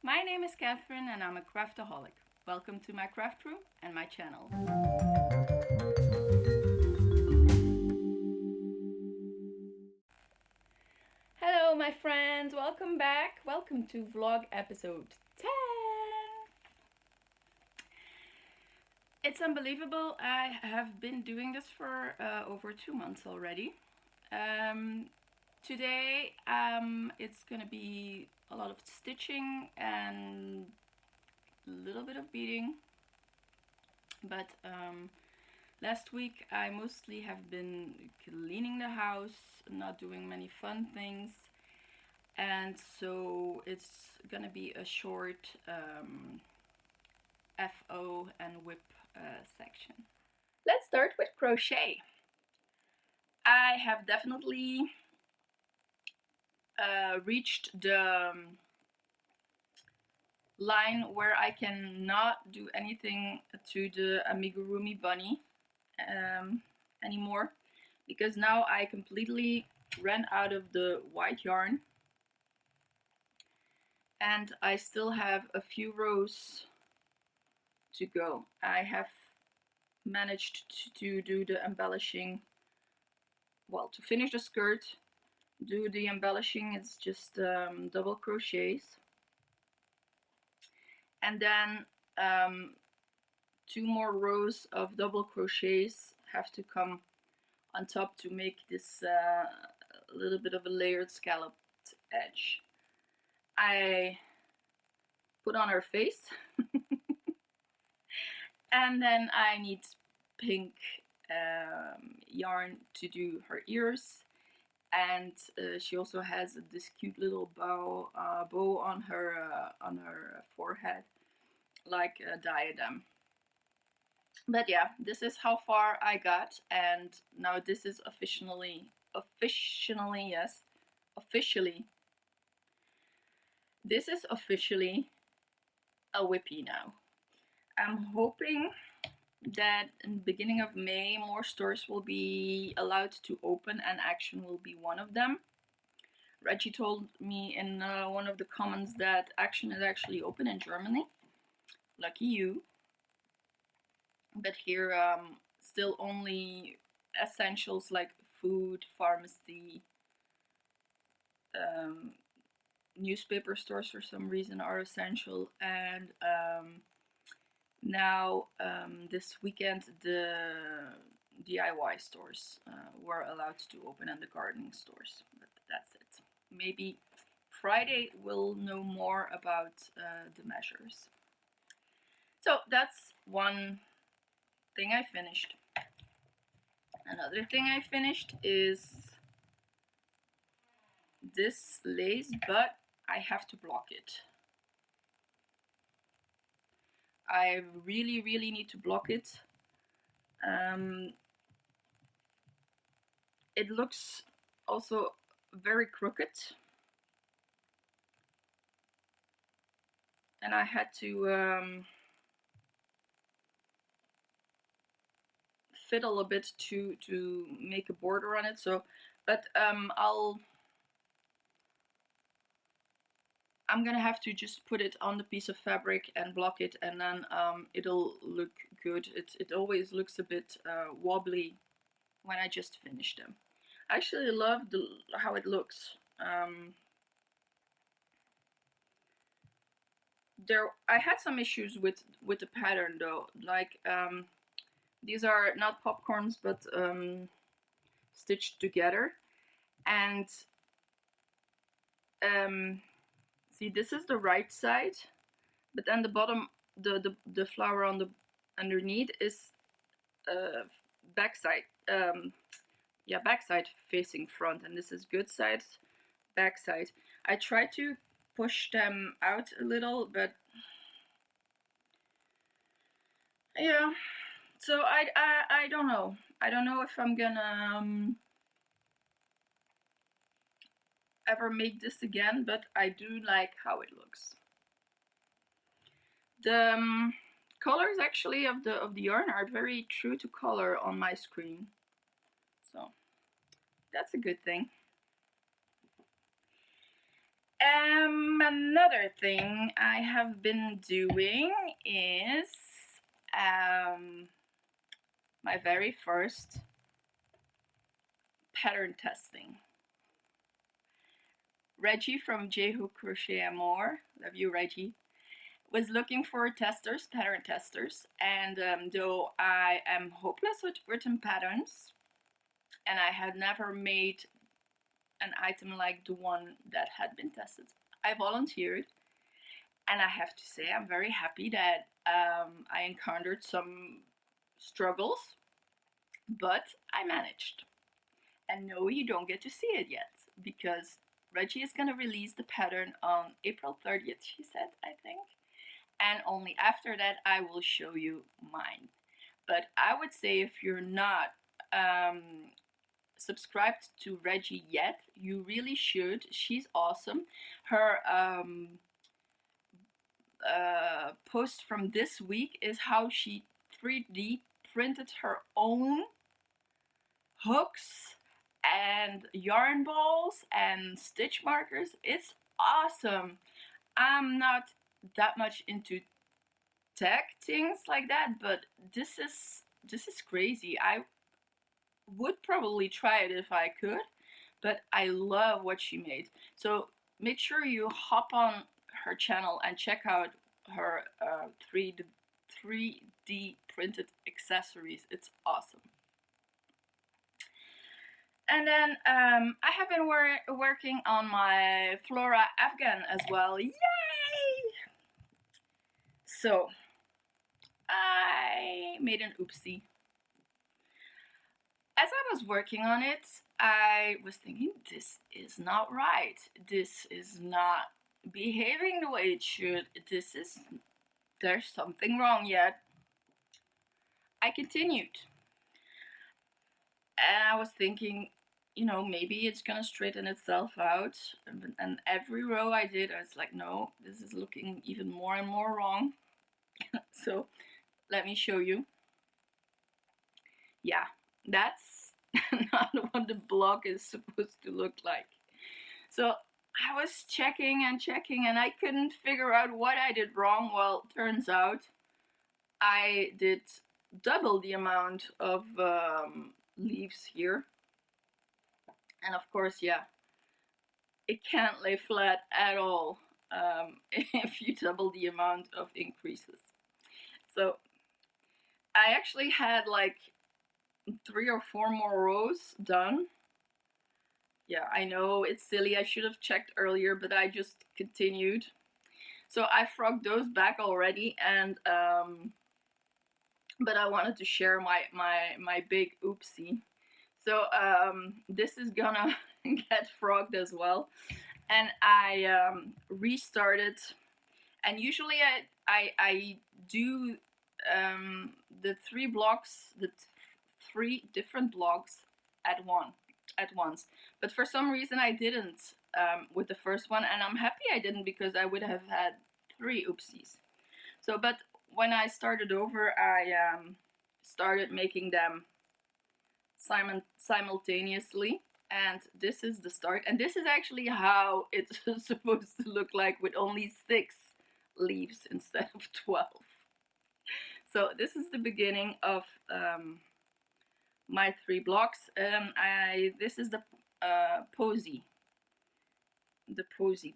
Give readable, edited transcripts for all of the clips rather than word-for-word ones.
My name is Catherine and I'm a craftaholic. Welcome to my craft room and my channel. Hello my friends, welcome back. Welcome to vlog episode 10. It's unbelievable, I have been doing this for over 2 months already. Today it's gonna be a lot of stitching and a little bit of beading, but last week I mostly have been cleaning the house, not doing many fun things, and so it's gonna be a short FO and WIP section. Let's start with crochet. I have definitely reached the line where I cannot do anything to the amigurumi bunny anymore, because now I completely ran out of the white yarn and I still have a few rows to go. I have managed to do the embellishing, well, to finish the skirt, do the embellishing. It's just double crochets, and then 2 more rows of double crochets have to come on top to make this little bit of a layered scalloped edge. I put on her face and then I need pink yarn to do her ears, and she also has this cute little bow on her forehead, like a diadem. But yeah, this is how far I got, and now this is officially this is officially a WIPPY now. I'm hoping that in the beginning of May more stores will be allowed to open, and Action will be one of them. Reggie told me in one of the comments that Action is actually open in Germany. Lucky you. But here still only essentials like food, pharmacy, newspaper stores for some reason are essential, and now this weekend the DIY stores were allowed to open, and the gardening stores, but that's it. Maybe Friday we'll know more about the measures. So that's one thing I finished. Another thing I finished is this lace, but I have to block it. I really need to block it. It looks also very crooked, and I had to fiddle a bit to make a border on it. So, but I'm gonna have to just put it on the piece of fabric and block it, and then it'll look good. It always looks a bit wobbly when I just finish them. I actually love how it looks. I had some issues with the pattern though. Like these are not popcorns, but stitched together, and see, this is the right side, but then the bottom, the flower on the underneath is backside. Yeah, backside facing front, and this is good side, backside. I try to push them out a little, but yeah. So I don't know. I don't know if I'm gonna ever make this again, but I do like how it looks. The colors actually of the yarn are very true to color on my screen, so that's a good thing. And Another thing I have been doing is my very first pattern testing. Reggie from Jehu Crochet and More, love you Reggie, was looking for testers, pattern testers, and though I am hopeless with written patterns and I had never made an item like the one that had been tested, I volunteered, and I have to say I'm very happy that I encountered some struggles, but I managed. And no, you don't get to see it yet because Reggie is going to release the pattern on April 30th, she said, I think. And only after that I will show you mine. But I would say if you're not subscribed to Reggie yet, you really should. She's awesome. Her post from this week is how she 3D printed her own hooks and yarn balls and stitch markers. It's awesome. I'm not that much into tech things like that, but this is crazy. I would probably try it if I could, but I love what she made. So make sure you hop on her channel and check out her 3D printed accessories. It's awesome. And then I have been working on my Flora Afghan as well. Yay! So I made an oopsie. As I was working on it, I was thinking, this is not right. This is not behaving the way it should. There's something wrong yet. I continued. And I was thinking, you know, maybe it's gonna straighten itself out. And every row I did, I was like, no, this is looking even more and more wrong. So let me show you. Yeah, that's not what the block is supposed to look like. So I was checking and checking and I couldn't figure out what I did wrong. Well, turns out I did double the amount of leaves here. And of course, yeah, it can't lay flat at all if you double the amount of increases. So I actually had like 3 or 4 more rows done. Yeah, I know it's silly, I should have checked earlier, but I just continued. So I frogged those back already, and but I wanted to share my big oopsie. So this is gonna get frogged as well, and I restarted. And usually I do the 3 blocks, the 3 different blocks at once. But for some reason I didn't with the first one, and I'm happy I didn't because I would have had 3 oopsies. So, but when I started over, I started making them simultaneously, and this is the start. And this is actually how it's supposed to look like, with only 6 leaves instead of 12. So this is the beginning of my 3 blocks. This is the posy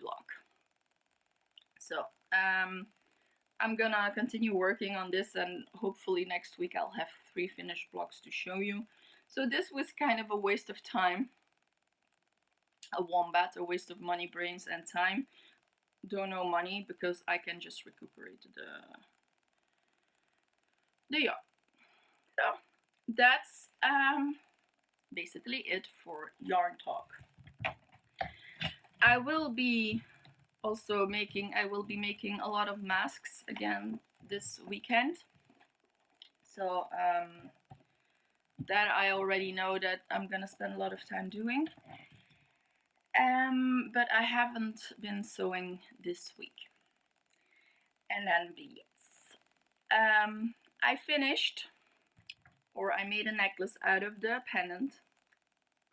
block. So I'm gonna continue working on this, and hopefully next week I'll have 3 finished blocks to show you. So this was kind of a waste of time, a wombat, a waste of money, brains, and time. Don't know money because I can just recuperate the yarn. So that's basically it for yarn talk. I will be making a lot of masks again this weekend. So that I already know that I'm gonna spend a lot of time doing. But I haven't been sewing this week. And then I finished, or I made a necklace out of the pendant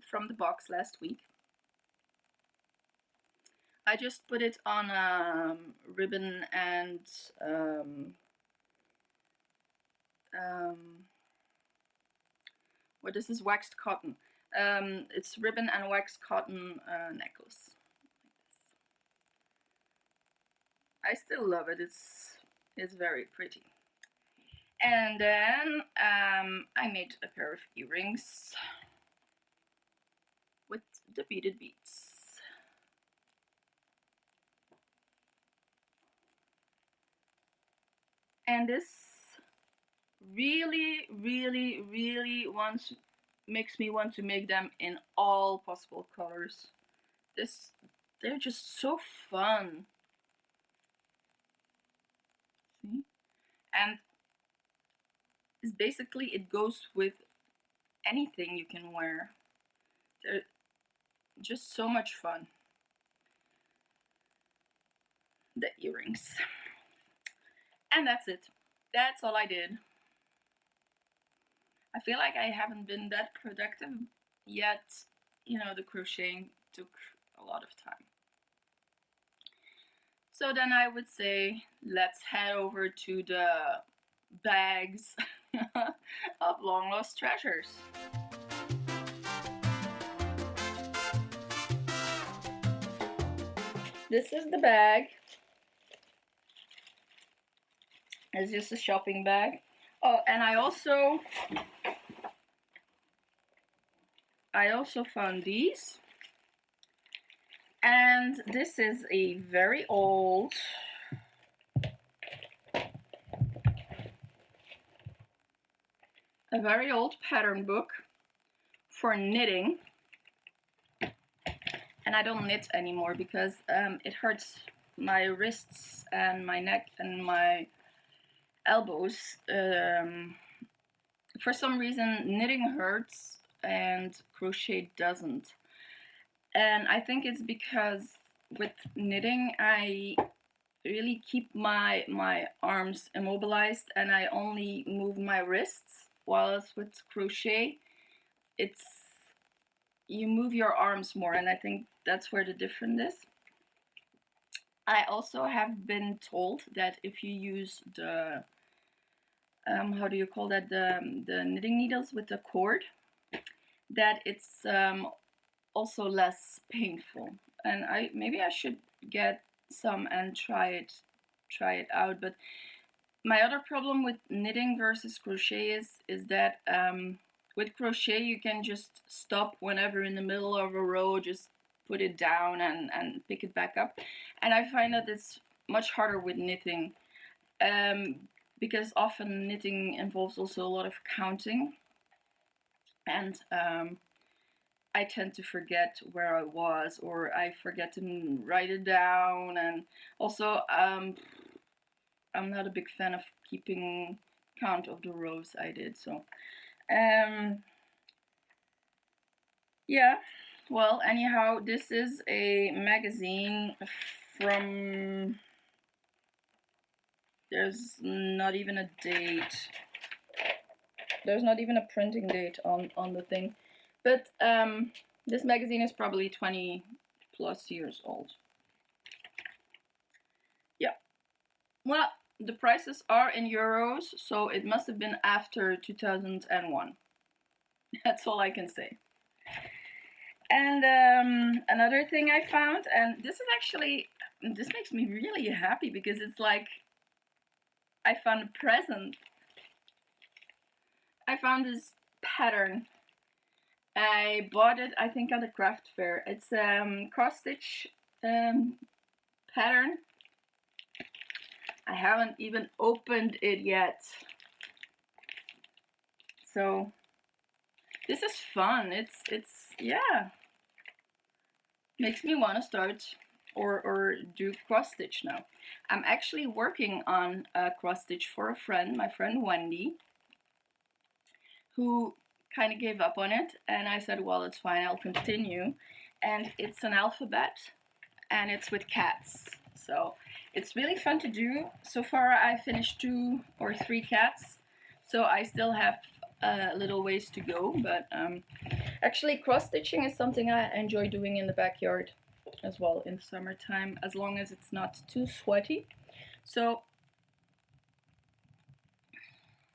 from the box last week. I just put it on ribbon and what is this, waxed cotton. It's ribbon and waxed cotton necklace. I still love it. It's very pretty. And then I made a pair of earrings with the beaded beads. And this really, really, really makes me want to make them in all possible colors. They're just so fun. See? And it's basically, it goes with anything you can wear. They're just so much fun. The earrings. And that's it. That's all I did. I feel like I haven't been that productive yet. You know, the crocheting took a lot of time. So then I would say let's head over to the bags of long lost treasures. This is the bag. It's just a shopping bag. Oh, and I also found these. And this is a very old pattern book for knitting. And I don't knit anymore because it hurts my wrists and my neck and my elbows. For some reason, knitting hurts and crochet doesn't. And I think it's because with knitting, I really keep my arms immobilized and I only move my wrists, whilst with crochet, you move your arms more, and I think that's where the difference is. I also have been told that if you use the how do you call that, the knitting needles with the cord, that it's also less painful. And maybe I should get some and try it out. But my other problem with knitting versus crochet is that with crochet you can just stop whenever in the middle of a row, just put it down and pick it back up. And I find that it's much harder with knitting, because often knitting involves also a lot of counting, and I tend to forget where I was, or I forget to write it down. And also I'm not a big fan of keeping count of the rows I did. So yeah, well, anyhow, this is a magazine from, there's not even a date. There's not even a printing date on the thing. But this magazine is probably 20 plus years old. Yeah. Well, the prices are in euros, so it must have been after 2001. That's all I can say. And another thing I found, and this makes me really happy because it's like I found a present. I found this pattern. I bought it, I think, at a craft fair. It's cross stitch pattern. I haven't even opened it yet. So this is fun. It's yeah. Makes me want to start or do cross stitch now. I'm actually working on a cross stitch for a friend, my friend Wendy, who kind of gave up on it, and I said, well, it's fine, I'll continue. And it's an alphabet, and it's with cats, so it's really fun to do. So far I finished 2 or 3 cats, so I still have a little ways to go. But actually cross stitching is something I enjoy doing in the backyard. as well in summertime, as long as it's not too sweaty. So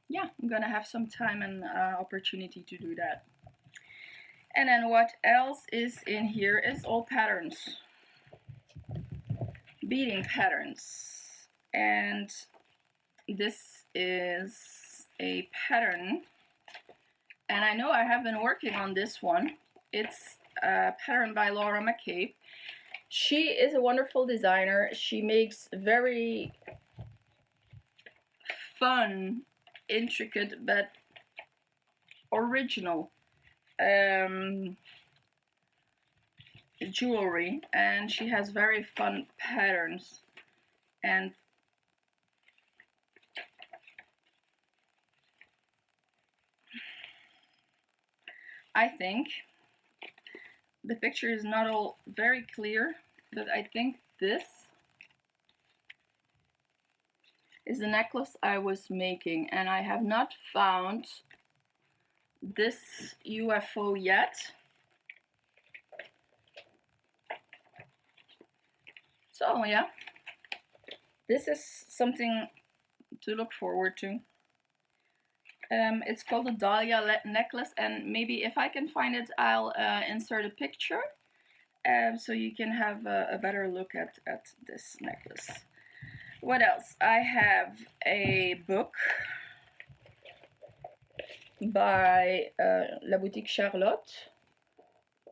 yeah, I'm gonna have some time and opportunity to do that. And then what else is in here is all patterns, beading patterns. And this is a pattern, and I know I have been working on this one. It's a pattern by Laura McCabe. She is a wonderful designer. She makes very fun, intricate, but original jewelry, and she has very fun patterns. And I think the picture is not all very clear, but I think this is the necklace I was making, and I have not found this UFO yet. So yeah, this is something to look forward to. It's called the Dahlia Necklace, and maybe if I can find it, I'll insert a picture so you can have a better look at this necklace. What else? I have a book by La Boutique Charlotte,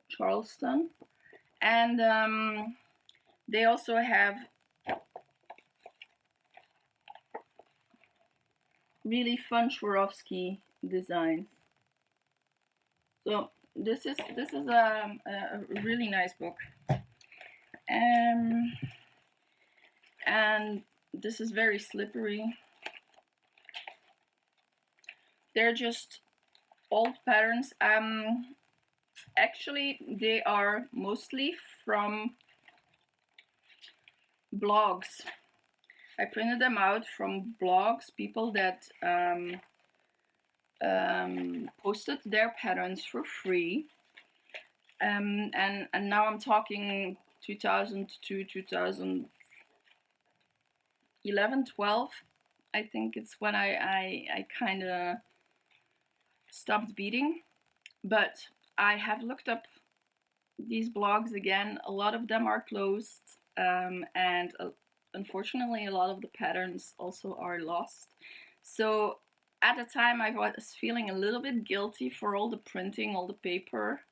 Charleston, and they also have really fun Swarovski designs. So this is a really nice book, and this is very slippery. They're just old patterns. Actually, they are mostly from blogs. I printed them out from blogs, people that posted their patterns for free. And now I'm talking 2000 to 2011, 12. I think it's when I kind of stopped beading. But I have looked up these blogs again. A lot of them are closed, and unfortunately a lot of the patterns also are lost. So at the time I was feeling a little bit guilty for all the printing, all the paper,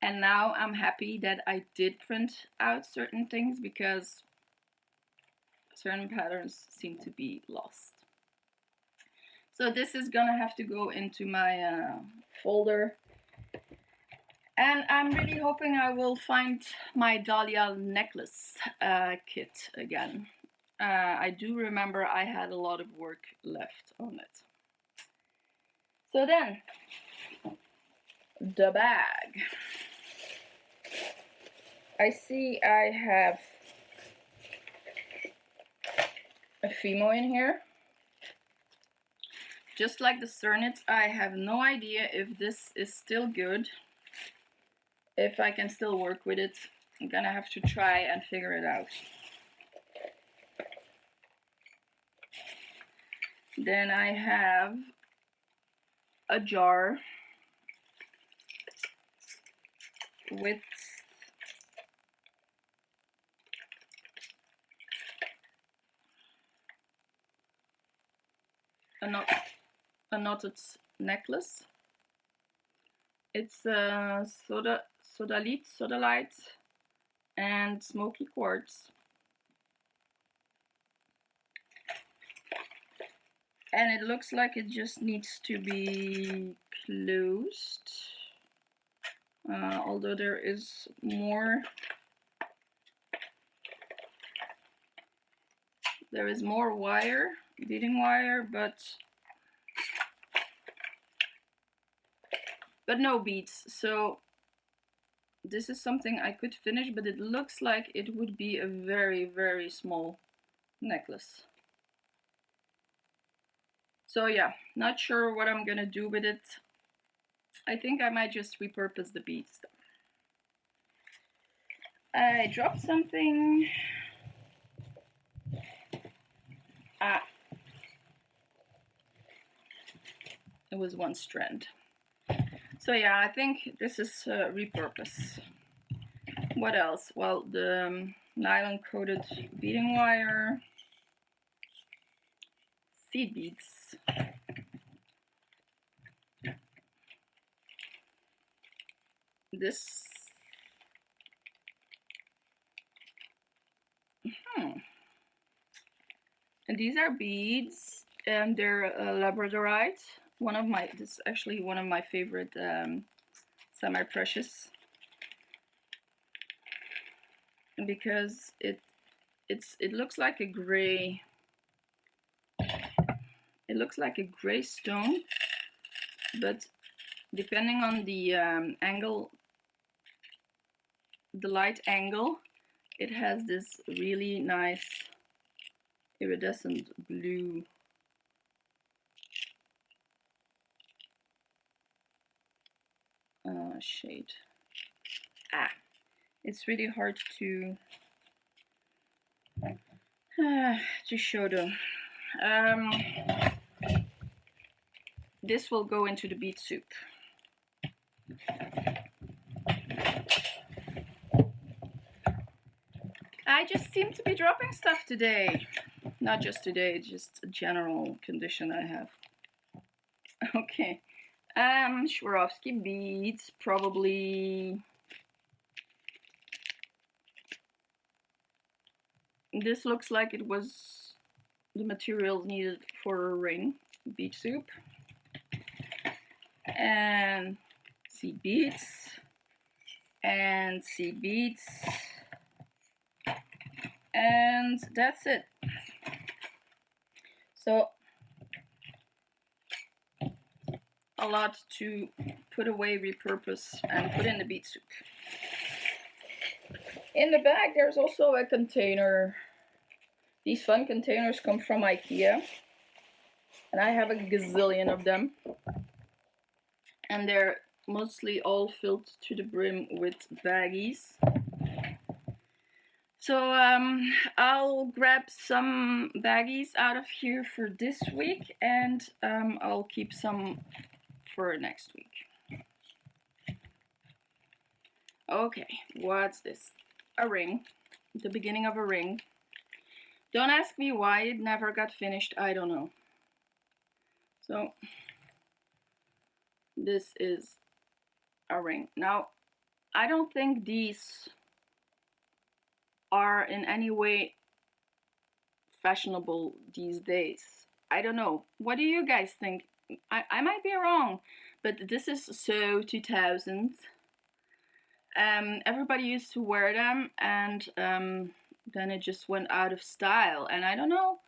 and now I'm happy that I did print out certain things because certain patterns seem to be lost. So this is gonna have to go into my folder. And I'm really hoping I will find my Dahlia necklace kit again. I do remember I had a lot of work left on it. So then, the bag. I see I have a Fimo in here. Just like the Cernit, I have no idea if this is still good. If I can still work with it, I'm gonna have to try and figure it out. Then I have a jar with a knotted necklace. It's sodalite, and smoky quartz. And it looks like it just needs to be closed. Although there is more. There is more wire, beading wire, but no beads. So this is something I could finish, but it looks like it would be a very, very small necklace. So yeah, not sure what I'm gonna do with it. I think I might just repurpose the beads. I dropped something. Ah, it was one strand. So yeah, I think this is repurpose. What else? Well, the nylon coated beading wire, seed beads, this and these are beads, and they're labradorite. This is actually one of my favorite semi-precious, because it looks like a gray. It looks like a gray stone, but depending on the angle, the light angle, it has this really nice iridescent blue shade. It's really hard to show them. This will go into the bead soup. I just seem to be dropping stuff today. Not just today, it's just a general condition I have. Okay. Swarovski beads, probably. This looks like it was the materials needed for a ring, bead soup. And seed beads. And seed beads. And that's it. So a lot to put away, repurpose, and put in the bead soup. In the bag there's also a container. These fun containers come from IKEA, and I have a gazillion of them, and they're mostly all filled to the brim with baggies. So I'll grab some baggies out of here for this week, and I'll keep some for next week. Okay, what's this? A ring. The beginning of a ring. Don't ask me why it never got finished, I don't know. So this is a ring. Now, I don't think these are in any way fashionable these days. I don't know. What do you guys think? I might be wrong, but this is so 2000s. Everybody used to wear them, and then it just went out of style. And I don't know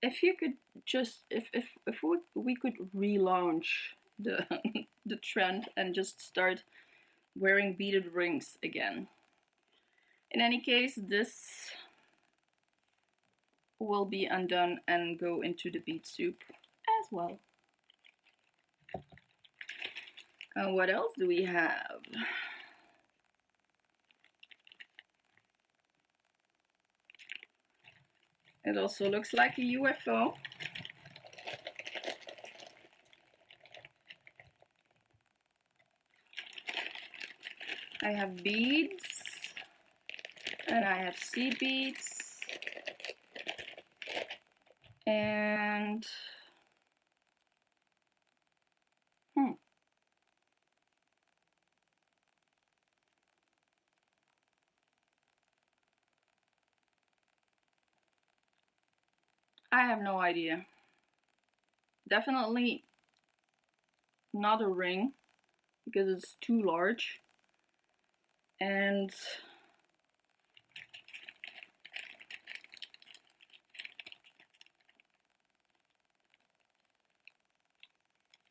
if you could just if we could relaunch the the trend and just start wearing beaded rings again. In any case, this will be undone and go into the bead soup as well. What else do we have? It also looks like a UFO. I have beads, and I have seed beads, and I have no idea. Definitely not a ring, because it's too large. And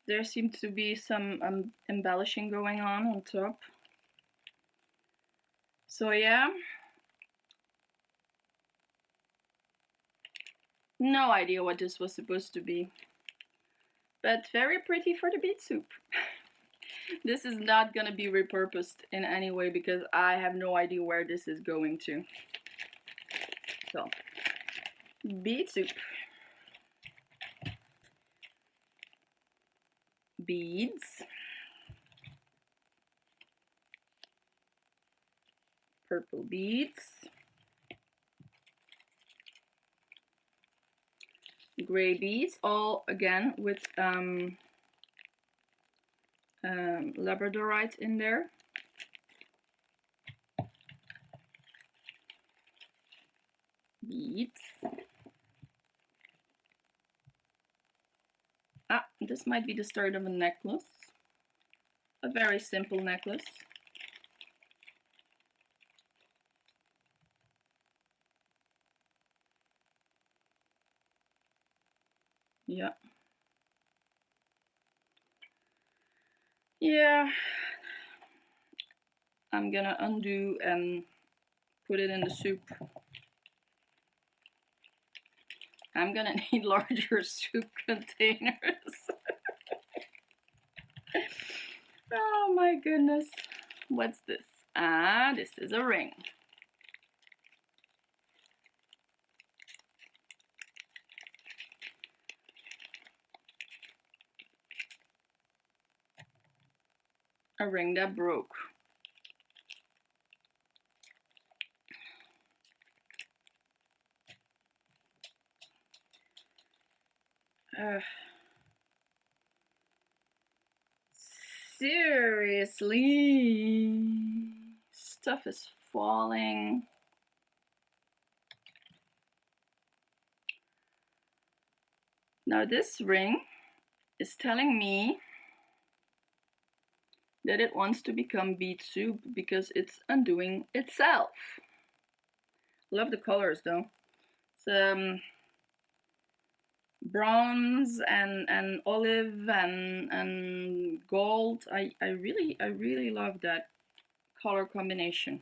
there seems to be some embellishing going on top. So yeah, no idea what this was supposed to be, but very pretty for the bead soup. This is not gonna be repurposed in any way because I have no idea where this is going to. So, bead soup. Beads. Purple beads. Gray beads, all again with labradorite in there. Beads. Ah, this might be the start of a necklace. A very simple necklace. Yeah. Yeah. I'm gonna undo and put it in the soup. I'm gonna need larger soup containers. Oh my goodness. What's this? Ah, this is a ring. A ring that broke. Seriously, stuff is falling. Now this ring is telling me that it wants to become bead soup because it's undoing itself. Love the colors though. It's bronze and olive and gold. I really love that color combination.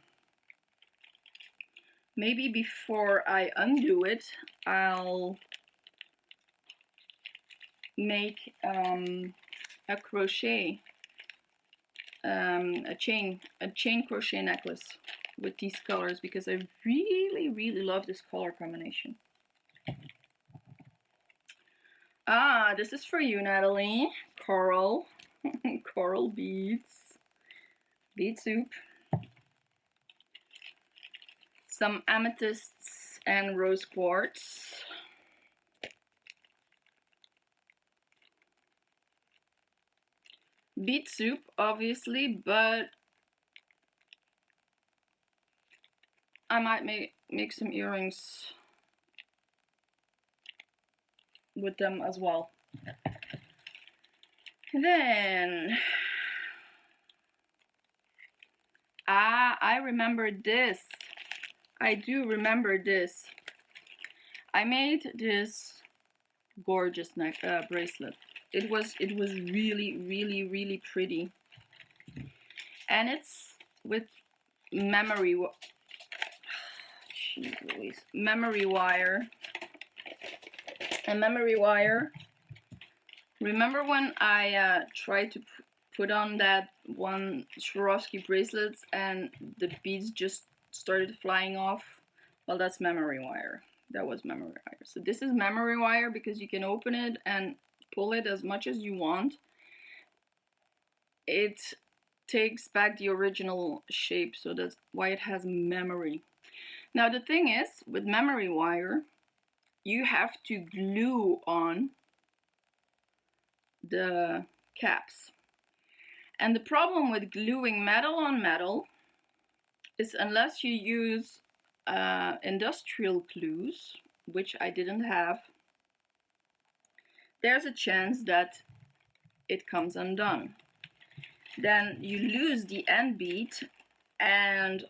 Maybe before I undo it, I'll make a crochet, a chain crochet necklace with these colors because I really love this color combination. Ah, this is for you, Natalie. Coral. Coral beads. Bead soup. Some amethysts and rose quartz. Bead soup, obviously, but I might make some earrings with them as well. Then I remember this. I do remember this. I made this gorgeous bracelet. It was really pretty, and it's with memory memory wire. And memory wire. Remember when I tried to put on that one Swarovski bracelets and the beads just started flying off? Well, that's memory wire. That was memory wire. So this is memory wire because you can open it and pull it as much as you want. It takes back the original shape, so that's why it has memory. Now the thing is, with memory wire, you have to glue on the caps. And the problem with gluing metal on metal is unless you use industrial glues, which I didn't have, there's a chance that it comes undone. Then you lose the end bead and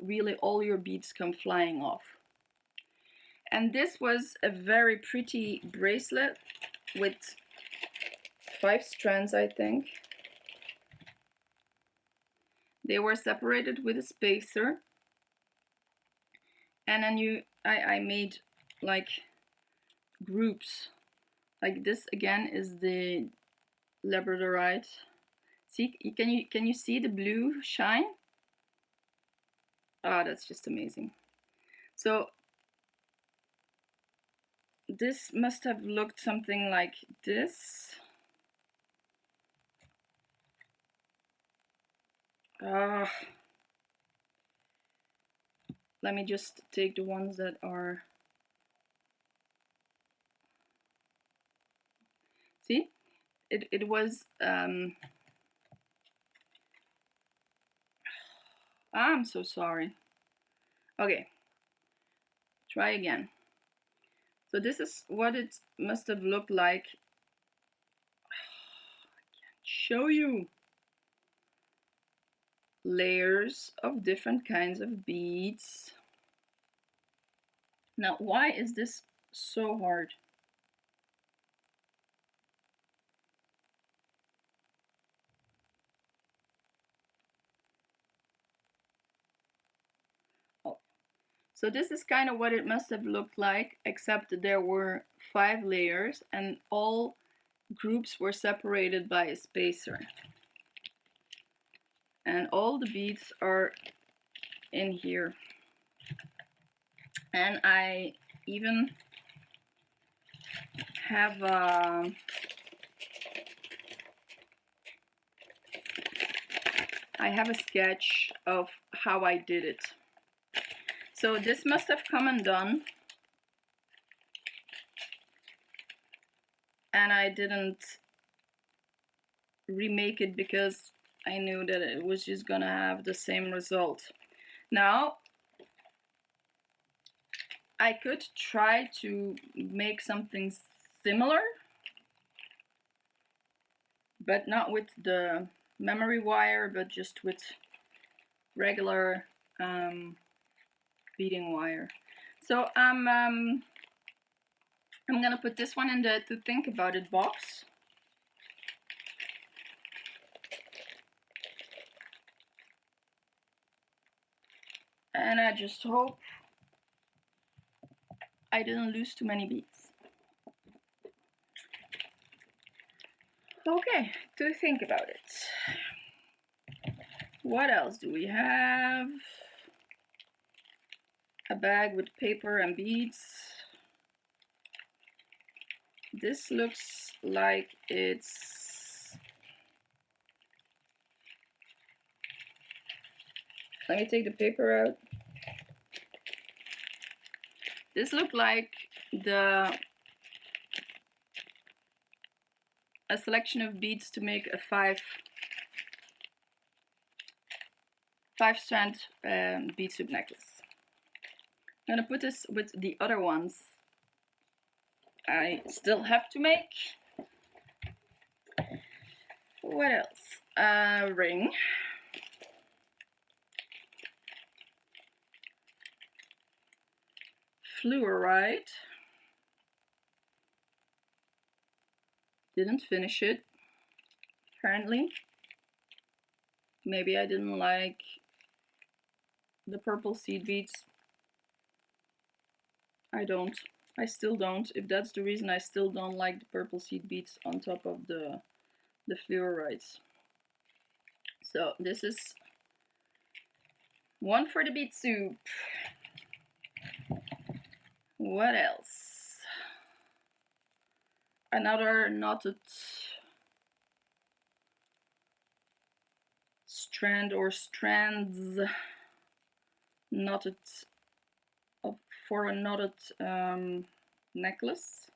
really all your beads come flying off. And this was a very pretty bracelet with 5 strands, I think. They were separated with a spacer. And then I made like groups. Like this again is the labradorite. See, can you see the blue shine? Ah, that's just amazing. So this must have looked something like this. Let me just take the ones that are, see, it was I'm so sorry. Okay, try again. So this is what it must have looked like. I can't show you. Layers of different kinds of beads. Now, why is this so hard? Oh. So this is kind of what it must have looked like, except that there were 5 layers and all groups were separated by a spacer. And all the beads are in here. And I even have a sketch of how I did it. So this must have come undone, and I didn't remake it because I knew that it was just gonna have the same result. Now I could try to make something similar, but not with the memory wire, but just with regular beading wire. So I'm gonna put this one in the to think about it box. And I just hope I didn't lose too many beads. Okay, to think about it. What else do we have? A bag with paper and beads. This looks like it's... Let me take the paper out. This looked like a selection of beads to make a 5-strand bead soup necklace. I'm gonna put this with the other ones I still have to make. What else? A ring. Fluorite. Didn't finish it, apparently. Maybe I didn't like the purple seed beads. I still don't. If that's the reason, I still don't like the purple seed beads on top of the fluorites. So this is one for the bead soup. What else? Another knotted strand or strands knotted for a knotted necklace.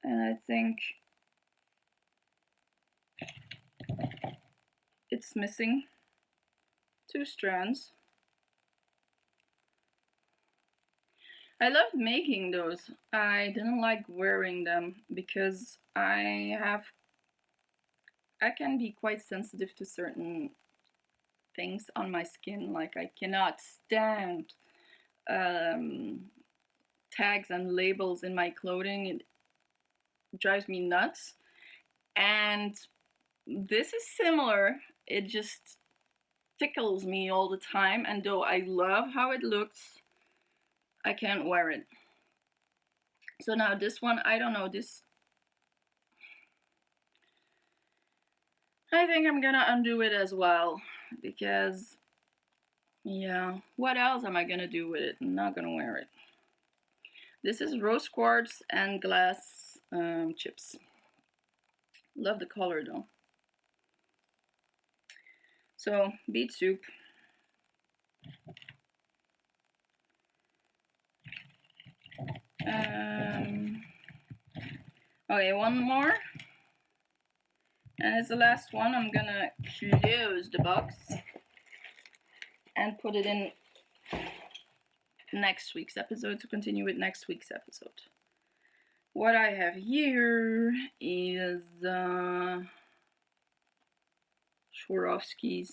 And I think it's missing 2 strands. I loved making those. I didn't like wearing them because I can be quite sensitive to certain things on my skin. Like I cannot stand tags and labels in my clothing. It drives me nuts. And this is similar. It just tickles me all the time, and though I love how it looks, I can't wear it. So now this one, I don't know, this I think I'm gonna undo it as well, because yeah, what else am I gonna do with it? I'm not gonna wear it. This is rose quartz and glass chips. Love the color though. So, beet soup. Okay, one more. And it's the last one. I'm gonna close the box and put it in next week's episode to continue with next week's episode. What I have here is Swarovski's.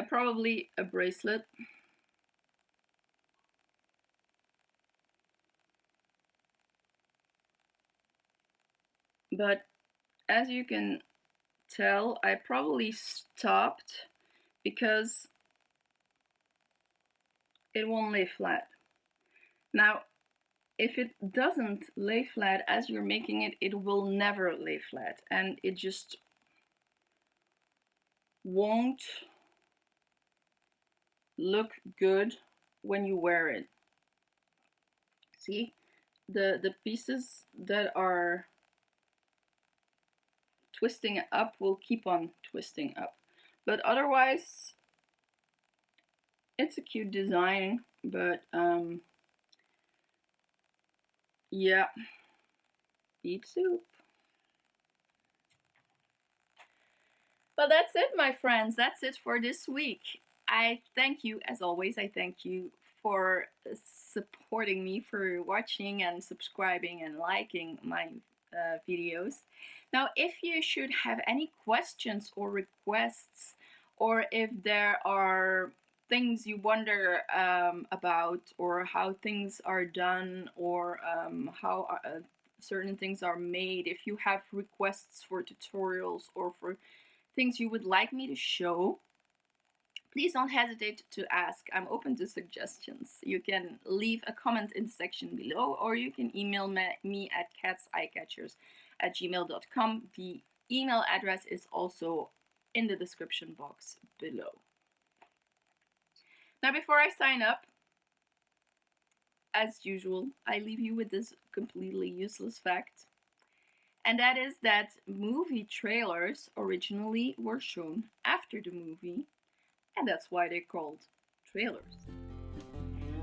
Probably a bracelet. But as you can tell, I probably stopped because it won't lay flat. Now, if it doesn't lay flat as you're making it, it will never lay flat, and it just won't look good when you wear it. See, the pieces that are twisting up will keep on twisting up, but otherwise it's a cute design. But yeah, beet soup. Well, that's it, my friends. That's it for this week. I thank you, as always, I thank you for supporting me, for watching and subscribing and liking my videos. Now, if you should have any questions or requests, or if there are things you wonder about, or how things are done, or how certain things are made, if you have requests for tutorials or for things you would like me to show, please don't hesitate to ask. I'm open to suggestions. You can leave a comment in the section below, or you can email me at catseyecatchers@gmail.com. The email address is also in the description box below. Now, before I sign up, as usual, I leave you with this completely useless fact. And that is that movie trailers originally were shown after the movie, and that's why they're called trailers.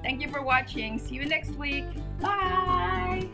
Thank you for watching. See you next week. Bye!